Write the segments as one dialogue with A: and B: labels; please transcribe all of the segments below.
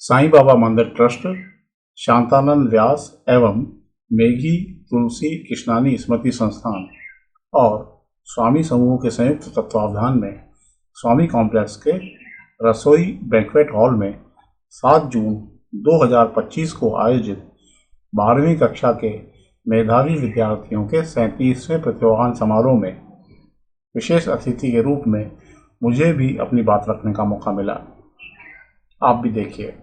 A: साईं बाबा मंदिर ट्रस्ट, शांतानंद व्यास एवं मेघी तुलसी कृष्णानी स्मृति संस्थान और स्वामी समूह के संयुक्त तत्वावधान में स्वामी कॉम्प्लेक्स के रसोई बैंक्वेट हॉल में 7 जून 2025 को आयोजित 12वीं कक्षा के मेधावी विद्यार्थियों के 37वें प्रतिभावान समारोह में विशेष अतिथि के रूप में मुझे भी अपनी बात रखने का मौका मिला। आप भी देखिए।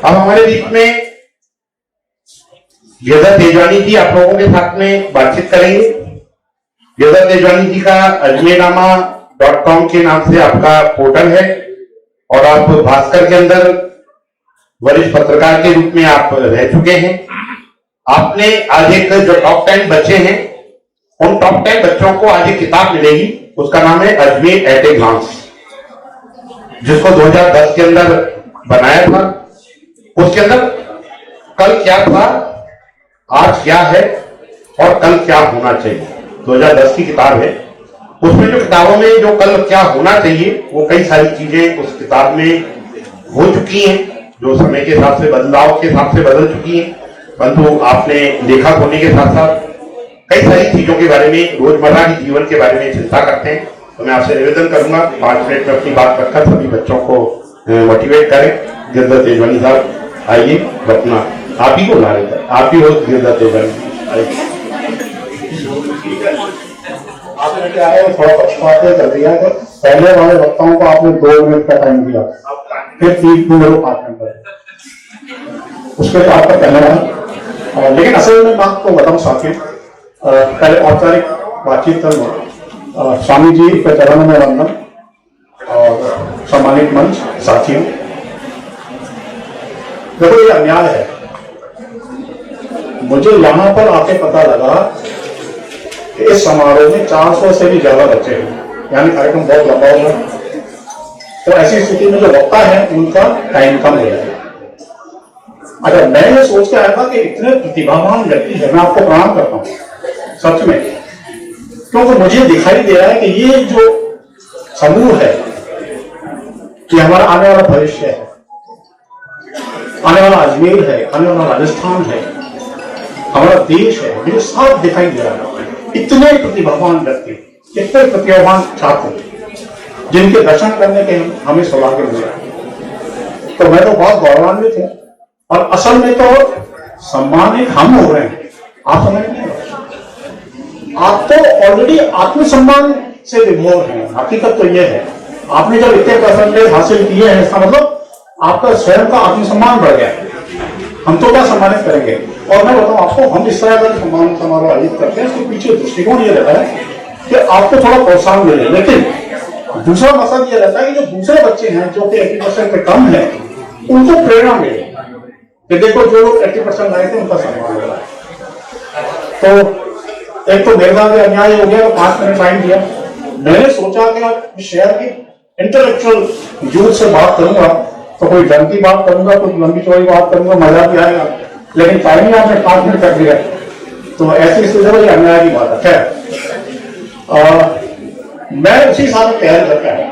B: अब हमारे बीच में गिरधर तेजवानी जी आप लोगों के साथ में बातचीत करेंगे। गिरधर तेजवानी जी का ajmernaama.com के नाम से आपका पोर्टल है और आप भास्कर के अंदर वरिष्ठ पत्रकार के रूप में आप रह चुके हैं। आपने आज एक जो टॉप 10 बच्चे हैं, उन टॉप 10 बच्चों को आज एक किताब मिलेगी, उसका नाम है अजमेर एट ए ग्लांस, जिसको 2010 के अंदर बनाया था। उसके अंदर कल क्या था, आज क्या है और कल क्या होना चाहिए, 2010 की किताब है। उसमें जो किताबों में जो कल क्या होना चाहिए वो कई सारी चीजें उस किताब में हो चुकी हैं, जो समय के हिसाब से बदलाव के हिसाब से बदल चुकी हैं, परंतु आपने लेखक होने के साथ साथ कई सारी चीजों के बारे में, रोजमर्रा के जीवन के बारे में चिंता करते हैं। तो मैं आपसे निवेदन करूंगा 5 मिनट में अपनी बात रखकर सभी बच्चों को मोटिवेट करें। गिरधर तेजवानी साहब आइए, अपना आप ही को ला रहे थे, आप ही हो गिरधर तेजवानी।
C: आपने क्या है थोड़ा पक्षपात कर दिया है। पहले वाले वक्ताओं को आपने 2 मिनट का टाइम दिया, फिर 3 मिनट 5 मिनट, उसके लिए आपका धन्यवाद। लेकिन असल में मैं आपको बताऊं साथियों, पहले औपचारिक बातचीत करूंगा। स्वामी जी के चरणों में वंदन और सम्मानित मंच साथियों, देखो ये अन्याय है। मुझे यहां पर आके पता लगा कि इस समारोह में 400 से भी ज्यादा बच्चे हैं, यानी कार्यक्रम बहुत लंबा होगा। तो ऐसी स्थिति में जो वक्ता है उनका टाइम कम हो जाएगा। अच्छा, मैं ये सोच के आया था कि इतने प्रतिभावान व्यक्ति है, मैं आपको प्रणाम करता हूं सच में, क्योंकि मुझे दिखाई दे रहा है कि ये जो समूह है कि हमारा आने वाला भविष्य है, आने वाला अजमेर है, आने वाला राजस्थान है, हमारा देश है, मुझे साफ दिखाई दे रहा है। इतने प्रतिभावान व्यक्ति, इतने प्रतिभावान छात्र जिनके दर्शन करने के हमें सौभाग्य मिला, तो मैं तो बहुत गौरवान्वित हूं। और असल में तो सम्मानित हम हो रहे हैं, आप समझ नहीं रहे। आप तो ऑलरेडी आत्मसम्मान से विभोर हैं। हकीकत तो यह है, आपने जब इतने परसेंटेज हासिल किए हैं, इसका मतलब आपका स्वयं का आत्मसम्मान बढ़ गया। हम तो क्या सम्मानित करेंगे। और मैं बताऊं आपको, हम इस तरह का सम्मान समारोह आयोजित करते हैं, इसके पीछे दृष्टिकोण ये रहता है कि आपको थोड़ा प्रोत्साहन मिले। लेकिन दूसरा मकसद ये रहता है कि जो दूसरे बच्चे हैं जो कि 80% पे कम है, उनको प्रेरणा मिले कि देखो जो लोग 80% लाए थे उनका सम्मान मिला। तो एक तो मेरे साथ अन्याय हो गया, 5 मिनट टाइम दिया। मैंने सोचा कि शहर की इंटेलेक्चुअल यूथ से बात करूंगा तो कोई ढंग की बात करूंगा, कुछ लंबी चौड़ी बात करूंगा, मजा भी आएगा, लेकिन टाइम ही आपने 5 मिनट कर दिया। तो ऐसी स्थिति में अन्याय की बात है। खैर, मैं उसी साल में तैयारी करके आया,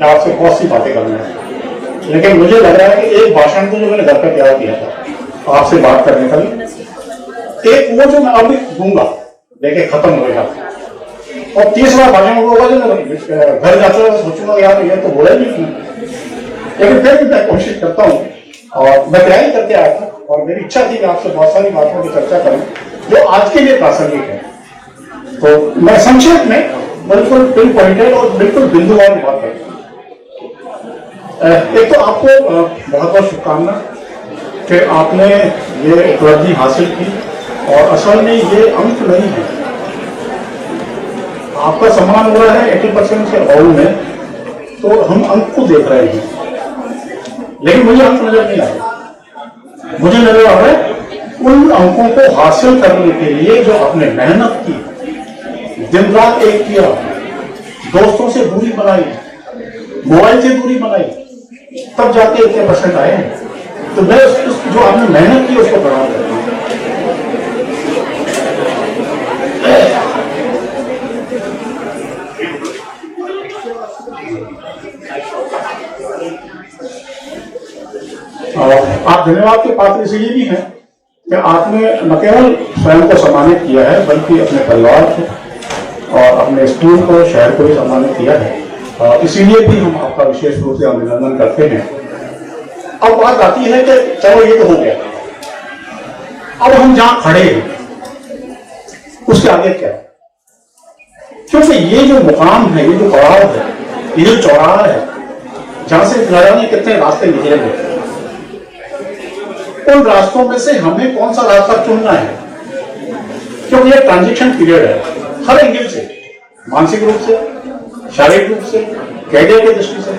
C: आपसे बहुत सी बातें करना है, लेकिन मुझे लग रहा है कि एक भाषण को जो मैंने घर पर तैयार किया था आपसे बात करने का भी, एक वो जो मैं अभी दूंगा देखिए खत्म हो गया, और तीसरा भाषण वो होगा जो मैं घर जाते हुए सोचूंगा यार ये तो बोला नहीं, लेकिन फिर भी मैं कोशिश करता हूँ। और मैं तैयारी करके आया था और मेरी इच्छा थी कि आपसे बहुत सारी बातों की चर्चा करूं जो आज के लिए प्रासंगिक है। तो मैं संक्षेप में बिल्कुल पिन पॉइंटेड और बिल्कुल बिंदुवार बात है। एक तो आपको बहुत बहुत शुभकामना कि आपने ये उपलब्धि हासिल की, और असल में ये अंक नहीं है, आपका सम्मान हो रहा है 80% से और में, तो हम अंक को देख रहे हैं, लेकिन मुझे अंक नजर नहीं आ रहा। मुझे नजर आ रहा है उन अंकों को हासिल करने के लिए जो आपने मेहनत की, दिन रात एक किया, दोस्तों से दूरी बनाई, मोबाइल से दूरी बनाई, तब जाके 80% आए हैं। तो मैं जो आपने मेहनत की उसको प्रणाम करता हूं। आप धन्यवाद के पात्र इसलिए भी हैं कि आपने न केवल स्वयं को सम्मानित किया है, बल्कि अपने परिवार को और अपने स्कूल को, शहर को भी सम्मानित किया है, और इसीलिए भी हम आपका विशेष रूप से अभिनंदन करते हैं। अब बात आती है कि चलो ये तो हो गया, अब हम जहां खड़े हैं उसके आगे क्या? क्योंकि ये जो मुकाम है, ये जो पड़ाव है, ये जो चौराहा है, जहां से न जाने कितने रास्ते निकलेंगे, उन रास्तों में से हमें कौन सा रास्ता चुनना है? क्योंकि ये ट्रांजिशन पीरियड है, हर एंगल से, मानसिक रूप से, शारीरिक रूप से, कैरियर की दृष्टि से,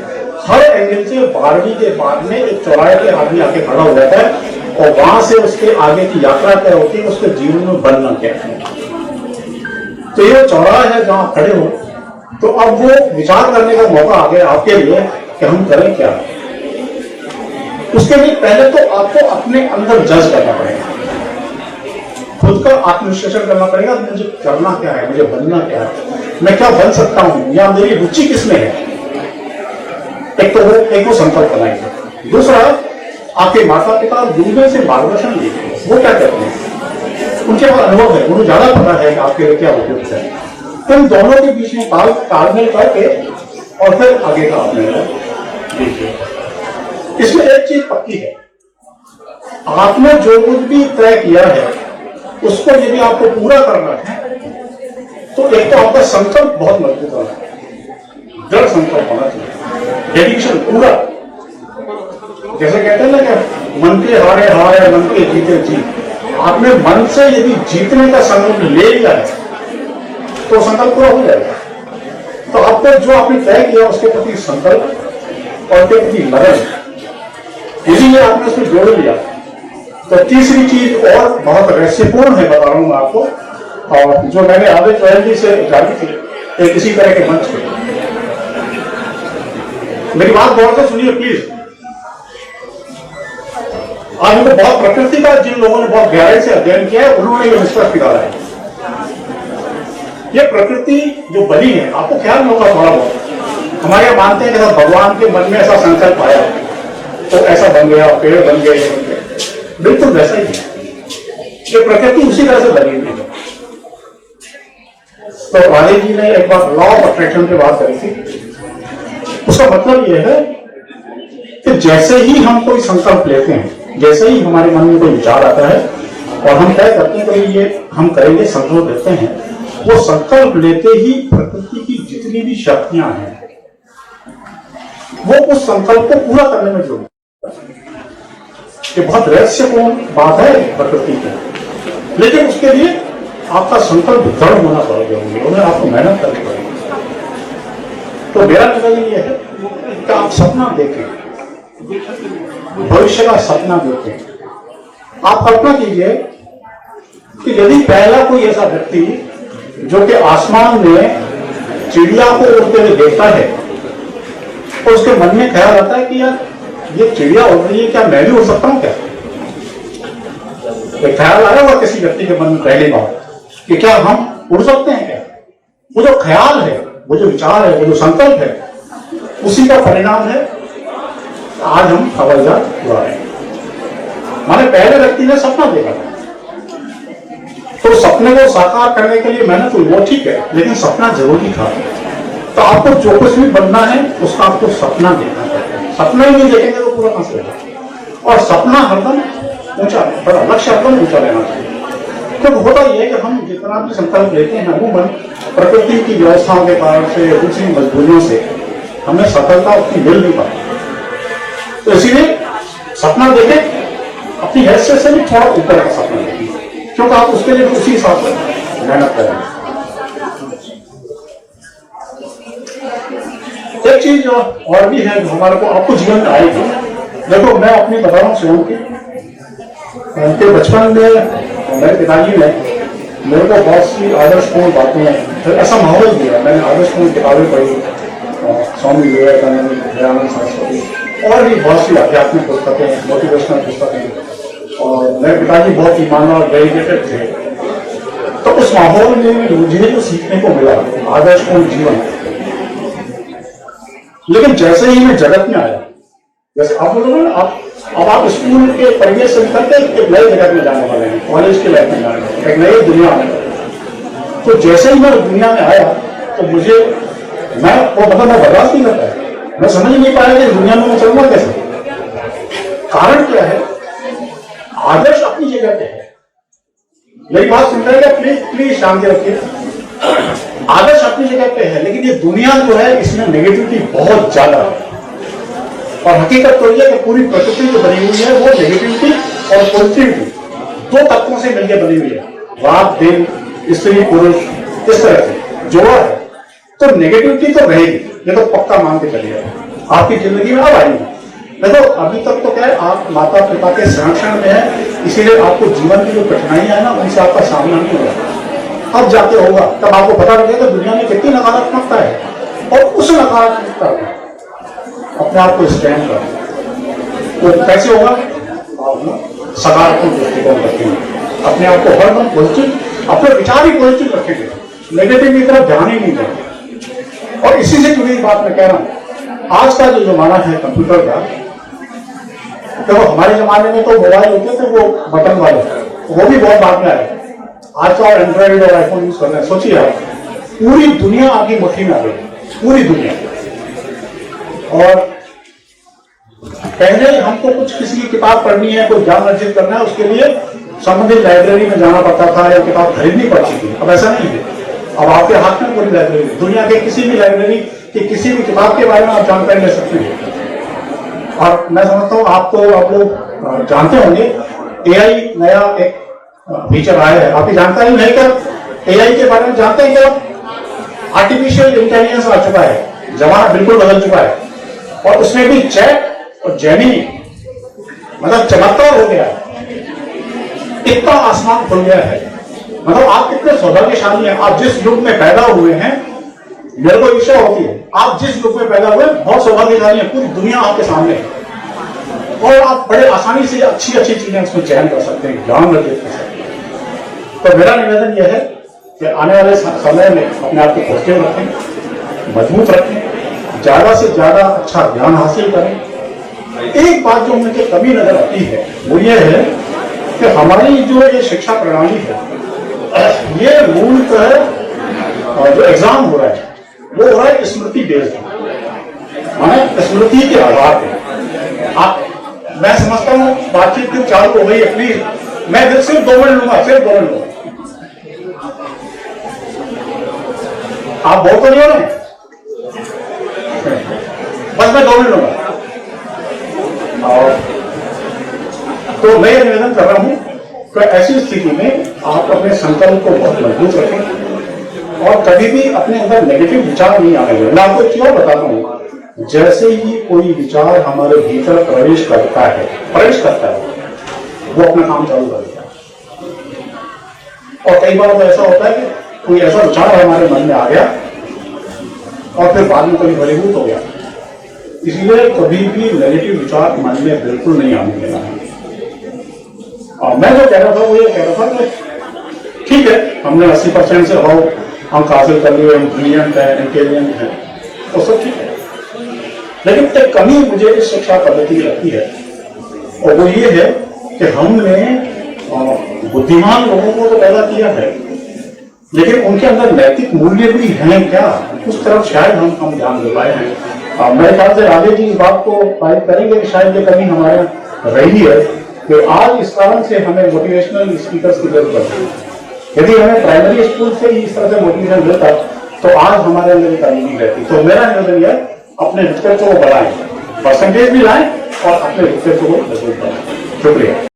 C: हर एंगल से 12वीं के बाद में एक चौराहे पे आदमी आके खड़ा हो जाता है, और वहां से उसके आगे की यात्रा क्या होती है, उसके जीवन में बनना क्या है। तो ये चौराहा है जहां खड़े हो, तो अब वो विचार करने का मौका आ गया आपके लिए कि हम करें क्या। उसके लिए पहले तो आपको अपने अंदर जज करना पड़ेगा, खुद का आत्मविश्लेषण करना पड़ेगा, मुझे करना क्या है, मुझे बनना क्या है, मैं क्या बन सकता हूं, या मेरी रुचि किसमें है। एक तो संकल्प बनाएंगे, दूसरा आपके माता पिता दूसरे से मार्गदर्शन लीजिए, वो क्या कहते हैं, उनके पास अनुभव है, उन्हें ज्यादा पता है कि आपके लिए क्या उपयुक्त है। इन दोनों के बीच में तालमेल करके और फिर आगे का आपने लीजिए। इसमें एक चीज पक्की है, आपने जो कुछ भी तय किया है उसको यदि आपको पूरा करना है, तो एक तो आपका संकल्प बहुत मजबूत होना है, दृढ़ संकल्प होना चाहिए, डेडिकेशन पूरा। जैसे कहते हैं ना कि मन के हारे हार है, मन के जीते जीत। आपने मन से यदि जीतने का संकल्प ले लिया है तो संकल्प पूरा हो जाएगा। तो आपको जो आपने तय किया उसके प्रति संकल्प और उसके प्रति लगन, इसीलिए आपने उसमें जोड़ लिया। तो तीसरी चीज और बहुत रहस्यपूर्ण है, बता रहा हूं मैं आपको, और जो मैंने आदित्य गोयल जी से जानी थी एक इसी तरह के मंच पे। मेरी बात गौर से सुनिए प्लीज। आज हमको बहुत प्रकृति का जिन लोगों ने बहुत गहराई से अध्ययन किया है, उन्होंने ये निष्कर्ष निकाला है। ये प्रकृति जो बनी है, आपको ख्याल होगा थोड़ा बहुत, हमारे यहाँ मानते हैं कि भगवान के मन में ऐसा संकल्प आया तो ऐसा बन गया, पेड़ बन गए, ये बन गए। बिल्कुल वैसा ही है, ये प्रकृति उसी तरह से बनी हुई है। तो राधे जी ने एक बार लॉ ऑफ अट्रैक्शन की बात करी थी। उसका मतलब यह है कि जैसे ही हम कोई संकल्प लेते हैं, जैसे ही हमारे मन में कोई विचार आता है और हम तय करते हैं कि ये हम करेंगे, संकल्प लेते हैं, वो संकल्प लेते ही प्रकृति की जितनी भी शक्तियां हैं वो उस संकल्प को पूरा करने में जुड़ी। ये बहुत रहस्यपूर्ण बात है प्रकृति की, लेकिन उसके लिए आपका संकल्प दृढ़ होना पड़ेगा, उन्हें आपको मेहनत करनी पड़ेगी। तो मेरा निवेदन ये है कि आप सपना देखें, भविष्य का सपना देखें। आप कल्पना कीजिए कि यदि पहला कोई ऐसा व्यक्ति जो कि आसमान में चिड़िया को उड़ते हुए देखता है, तो उसके मन में ख्याल आता है कि यार ये चिड़िया उड़ रही है, क्या मैं भी उड़ सकता हूं क्या? एक ख्याल आया होगा किसी व्यक्ति के मन में पहली बार कि क्या हम उड़ सकते हैं क्या? वो जो ख्याल है, वो जो विचार है, वो जो संकल्प है, उसी का परिणाम है आज हम हवाई जहाज उड़ा रहे हैं। माने पहले व्यक्ति ने सपना देखा था, तो सपने को साकार करने के लिए मेहनत हुई, वो ठीक है, लेकिन सपना जरूरी था। तो आपको जो कुछ भी बनना है उसका आपको सपना देखना चाहिए। सपना ही नहीं देखेंगे तो पूरा कहां से होगा। और सपना हरदम ऊंचा, बड़ा लक्ष्य हरदम ऊंचा लेना चाहिए। तो होता यह है कि हम जितना भी संकल्प लेते हैं अमूमन प्रकृति की व्यवस्थाओं के कारण से, दूसरी मजबूरियों से हमें सफलता उतनी मिल नहीं पाती। तो इसीलिए सपना देखें, अपनी हैसियत से भी थोड़ा ऊपर का सपना देखें, क्योंकि आप उसके लिए उसी हिसाब से मेहनत करेंगे। एक चीज और भी है जो हमारे को आपको जीवन में आएगी। देखो, मैं अपनी बता रहा हूँ स्वयं की, उनके बचपन में मेरे पिताजी ने मेरे को बहुत सी आदर्शपूर्ण बातें, ऐसा माहौल दिया, मैंने आदर्शपूर्ण किताबें पढ़ी, स्वामी विवेकानंद, दयानंद सरस्वती, और भी बहुत सी आध्यात्मिक पुस्तकें, मोटिवेशनल पुस्तकें। और मेरे पिताजी बहुत ईमानदार और डेडिकेटेड थे। तो उस माहौल में मुझे जो सीखने को मिला आदर्शपूर्ण जीवन, लेकिन जैसे ही मैं जगत में आया, जैसे आप बोलोगे ना, अब आप स्कूल के परिवेश से निकलते एक नए जगत में जाने वाले हैं, कॉलेज के लाइफ में जाने वाले हैं, एक नई दुनिया आने वाली है। तो जैसे ही मैं दुनिया में आया तो मुझे मैं बर्दाश्त नहीं कर पाया, मैं समझ नहीं पाया कि दुनिया में मैं चलूंगा कैसे। कारण क्या है? आदर्श अपनी जगह पे है। मेरी बात सुन रहे हैं, प्लीज शांति रखिए। आदर्श अपनी जगह पे है, लेकिन ये दुनिया जो है इसमें नेगेटिविटी बहुत ज्यादा है। और हकीकत तो यह कि पूरी प्रकृति जो बनी हुई है वो नेगेटिविटी और पॉजिटिविटी दो तत्वों से मिलकर बनी हुई है। रात दिन, स्त्री पुरुष, इस तरह से जोड़ा है। तो नेगेटिविटी तो रहेगी, ये तो पक्का मान के चलिए। आपकी जिंदगी में अब आएगी। देखो, अभी तक तो क्या है, आप माता पिता के संरक्षण में है, इसीलिए आपको जीवन की जो कठिनाइयां है ना, उनसे आपका सामना नहीं होगा। अब जाके होगा, तब आपको पता लगेगा कि दुनिया में कितनी नकारात्मकता है, और उस नकारात्मकता में अपने आप को स्टैंड कर। तो कैसे होगा? आप सकारात्मक दृष्टिकोण रखेंगे, अपने आप को हरदम पॉजिटिव, अपने विचार ही पॉजिटिव रखेंगे, नेगेटिव की तरफ ध्यान ही नहीं देंगे। और इसी से जुड़ी बात मैं कह रहा हूं, आज का जो जमाना है कंप्यूटर का, तो हमारे जमाने में तो मोबाइल होते थे वो बटन वाले, वो भी बहुत बाद में आए। आज तो आप एंड्रॉइड और आईफोन यूज कर रहे हैं। सोचिए आप, पूरी दुनिया आपकी मुट्ठी में आ गई, पूरी दुनिया। और पहले हमको कुछ किसी की किताब पढ़नी है, कोई ज्ञान अर्जित करना है, उसके लिए संबंधित लाइब्रेरी में जाना पड़ता था या किताब खरीदनी पड़ती थी। अब ऐसा नहीं है, अब आपके हाथ में पूरी लाइब्रेरी, दुनिया के किसी भी लाइब्रेरी की किसी भी किताब के बारे में आप जानकारी ले सकते हैं। और मैं समझता हूँ आप लोग जानते होंगे, एआई नया एक फीचर आया है, आपकी जानकारी नहीं क्या? एआई के बारे में जानते हैं क्या? आर्टिफिशियल इंटेलिजेंस आ चुका है, जमाना बिल्कुल बदल चुका है। और उसमें भी चैट और जेमिनी, मतलब चमत्कार हो गया है, इतना आसमान खुल गया है। मतलब आप कितने सौभाग्यशाली हैं, आप जिस युग में पैदा हुए हैं, मेरे को इच्छा होती है, आप जिस युग में पैदा हुए बहुत सौभाग्यशाली हैं, पूरी दुनिया आपके सामने है। और आप बड़े आसानी से अच्छी अच्छी चीजें उसमें चयन कर सकते हैं, ज्ञान अर्जित कर सकते हैं। तो मेरा निवेदन यह है कि आने वाले समय में अपने आप को पॉजिटिव रखें, मजबूत रखें, ज्यादा से ज्यादा अच्छा ज्ञान हासिल करें। एक बात जो मुझे कमी नजर आती है वो ये है कि हमारी जो ये शिक्षा प्रणाली है, ये मूलतः जो एग्जाम हो रहा है वो हो रहा है स्मृति बेस्ड, माने स्मृति के आधार पर। आप, मैं समझता हूँ बातचीत की चालू हो गई है, प्लीज मैं सिर्फ 2 मिनट लूंगा, सिर्फ 2 मिनट लूंगा। आप बहुत तो नहीं हो रहे, बस मैं 2 मिनट लूंगा। और तो मैं ये निवेदन कर रहा हूं कि ऐसी स्थिति में आप अपने संकल्प को बहुत मजबूत रखें और कभी भी अपने अंदर नेगेटिव विचार नहीं आने दें। मैं आपको एक चीज बताता हूं, जैसे ही कोई विचार हमारे भीतर प्रवेश करता है, वो अपना काम चालू कर देता है। और कई बार तो ऐसा होता है कि कोई ऐसा विचार हमारे मन में आ गया और फिर बाद में कभी फलीभूत हो गया। इसलिए कभी भी नेगेटिव विचार मन में बिल्कुल नहीं आने देना है। और मैं जो कह रहा था वो ये कह रहा था कि ठीक है, हमने 80% से अभाव अंक हासिल कर लिए, ब्रिलियंट है, इंटेलिजेंट है, वो सब ठीक है, लेकिन एक कमी मुझे इस शिक्षा पद्धति की लगती है, और वो ये है कि हमने बुद्धिमान लोगों को तो पैदा किया है, लेकिन उनके अंदर नैतिक मूल्य भी हैं क्या, उस तरफ शायद हम कम ध्यान दे पाए हैं। मेरे ख्याल से राजे जी इस बात को पारित करेंगे कि शायद ये कमी हमारे रही है, कि आज इस कारण से हमें मोटिवेशनल स्पीकर्स की जरूरत है। यदि हमें प्राइमरी स्कूल से ही इस तरह से मोटिवेशन मिलता तो आज हमारे अंदर एक अनुभूति रहती। तो मेरा निवेदन यह, अपने रिसर्च को बढ़ाएं, परसेंटेज भी लाएं और अपने रिसर्च को मजबूत बनाएं। शुक्रिया।